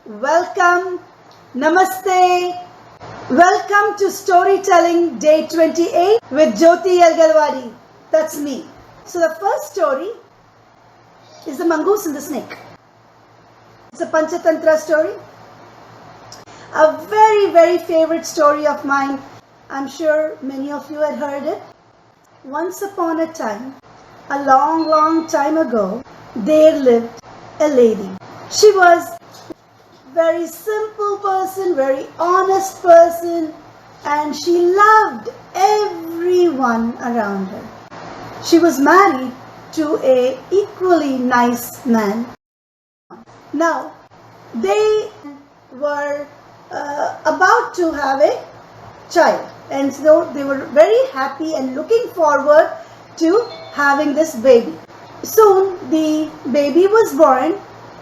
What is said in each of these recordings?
welcome, namaste. Welcome to Storytelling Day 28 with Jyoti Yelgalwadi. That's me. So the first story is the mongoose and the snake. It's a Panchatantra story. A very, very favorite story of mine. I'm sure many of you had heard it. Once upon a time, a long, long time ago, there lived a lady. She was a very simple person, very honest person, and she loved everyone around her. She was married to an equally nice man. Now, they were about to have a child, and so they were very happy and looking forward to having this baby. Soon the baby was born,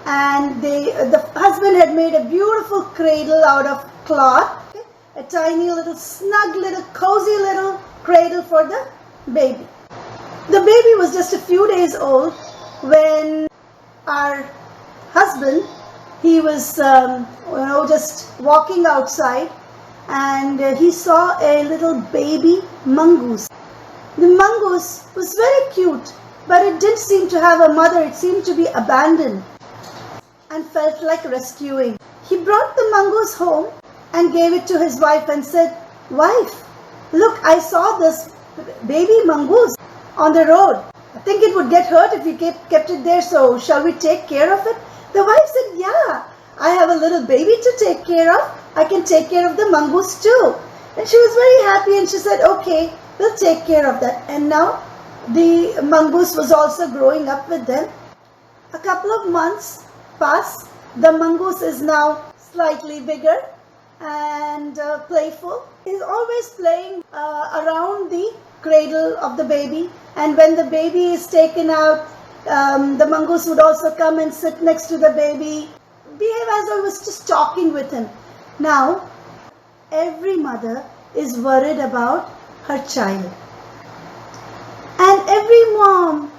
and the husband had made a beautiful cradle out of cloth, a tiny little snug little cozy little cradle for the baby. The baby was just a few days old when our husband, he was just walking outside, and he saw a little baby mongoose. The mongoose was very cute, but it didn't seem to have a mother. It seemed to be abandoned and felt like rescuing. He brought the mongoose home and gave it to his wife and said, "Wife, look, I saw this baby mongoose on the road. I think it would get hurt if you kept it there, so shall we take care of it?" The wife said, "Yeah, I have a little baby to take care of. I can take care of the mongoose too." And she was very happy, and she said, "Okay, we'll take care of that." And now the mongoose was also growing up with them. A couple of months passed. The mongoose is now slightly bigger and playful. He's always playing around the cradle of the baby, and when the baby is taken out, the mongoose would also come and sit next to the baby, behave as though he was just talking with him. Now, every mother is worried about her child, and every mom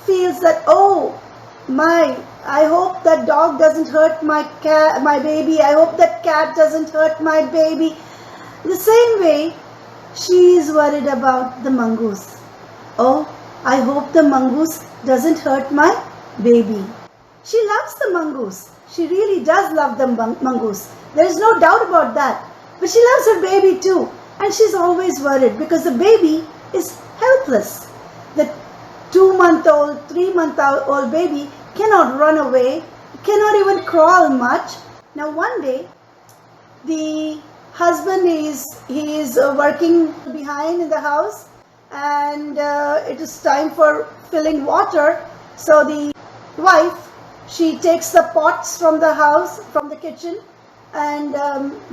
feels that, oh my, I hope that dog doesn't hurt my baby. I hope that cat doesn't hurt my baby. The same way, she is worried about the mongoose. Oh, I hope the mongoose doesn't hurt my baby. She loves the mongoose. She really does love the mongoose. There is no doubt about that. But she loves her baby too. And she's always worried because the baby is helpless. The 2-month-old, 3-month-old baby cannot run away, cannot even crawl much. Now one day, the husband is working behind in the house, and it is time for filling water. So the wife, she takes the pots from the house, from the kitchen, and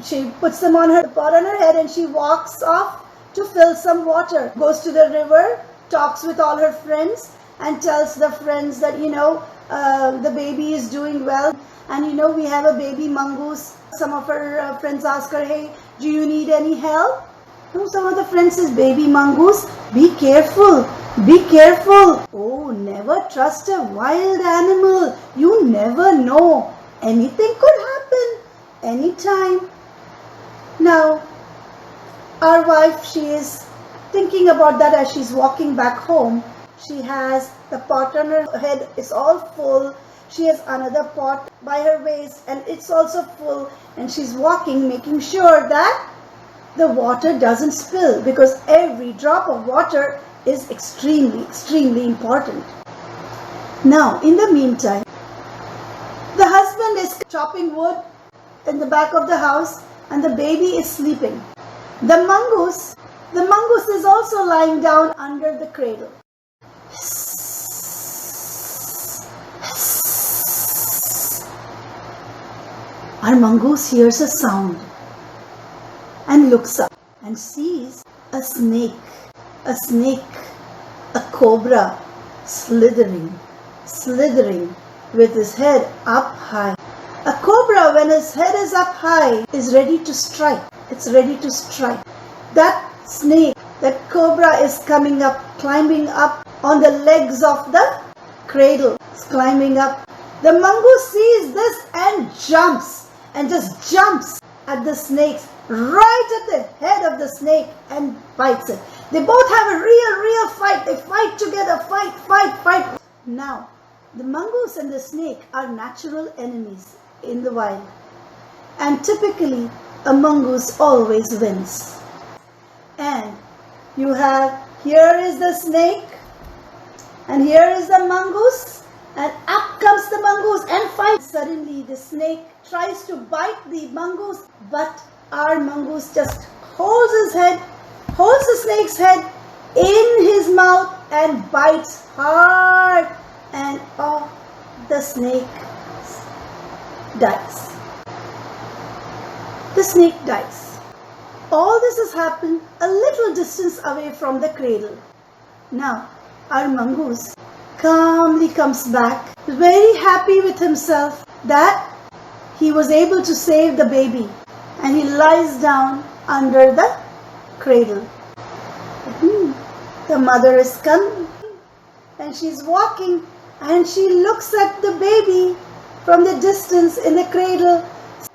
she puts them on her pot on her head, and she walks off to fill some water. Goes to the river, talks with all her friends, and tells the friends that the baby is doing well, and we have a baby mongoose. Some of her friends ask her, "Hey, do you need any help?" No, some of the friends says, "Baby mongoose, be careful, be careful. Oh, never trust a wild animal. You never know. Anything could happen anytime." Now, our wife, she is thinking about that as she's walking back home. She has the pot on her head, it's all full. She has another pot by her waist, and it's also full. And she's walking, making sure that the water doesn't spill, because every drop of water is extremely, extremely important. Now, in the meantime, the husband is chopping wood in the back of the house, and the baby is sleeping. The mongoose is also lying down under the cradle. Our mongoose hears a sound and looks up and sees a snake, a cobra slithering with his head up high. A cobra, when his head is up high, is ready to strike. It's ready to strike. That snake, that cobra is coming up, climbing up on the legs of the cradle. It's climbing up. The mongoose sees this and jumps and just jumps at the snakes, right at the head of the snake, and bites it. They both have a real fight. They fight together, fight. Now, the mongoose and the snake are natural enemies in the wild. And typically, a mongoose always wins. And you have, here is the snake, and here is the mongoose, and up comes the mongoose and fights. Suddenly, the snake tries to bite the mongoose, but our mongoose just holds the snake's head in his mouth and bites hard, and the snake dies. The snake dies. All this has happened a little distance away from the cradle. Now, our mongoose calmly comes back, very happy with himself that he was able to save the baby, and he lies down under the cradle. The mother is coming, and she's walking, and she looks at the baby from the distance in the cradle.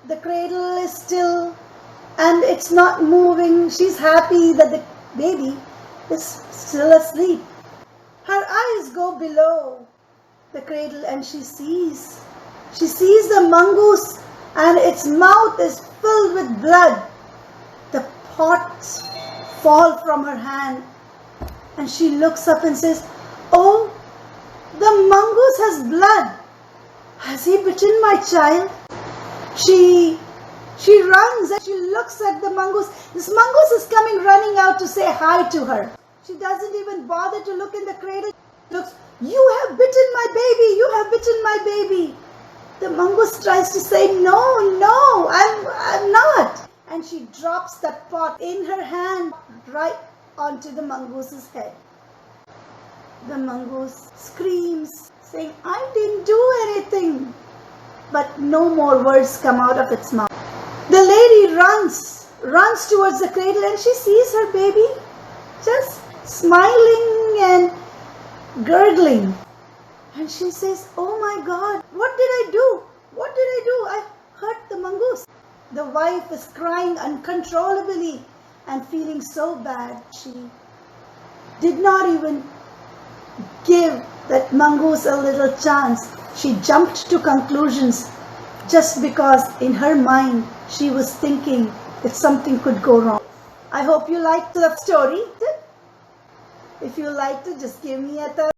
The cradle is still and it's not moving. She's happy that the baby is still asleep. Her eyes go below the cradle and she sees the mongoose, and its mouth is filled with blood. The pots fall from her hand, and she looks up and says, "Oh, the mongoose has blood. Has he bitten my child?" She runs and she looks at the mongoose. This mongoose is coming running out to say hi to her. She doesn't even bother to look in the cradle. She looks, "You have bitten my baby. You have bitten my baby." The mongoose tries to say, No, I'm not. And she drops that pot in her hand right onto the mongoose's head. The mongoose screams, saying, "I didn't do anything." But no more words come out of its mouth. The lady runs towards the cradle, and she sees her baby just smiling and gurgling. And she says, "Oh my God, what did I do? What did I do? I hurt the mongoose." The wife is crying uncontrollably and feeling so bad. She did not even give that mongoose a little chance. She jumped to conclusions just because in her mind she was thinking that something could go wrong. I hope you liked the story. If you liked it, just give me a thumbs up.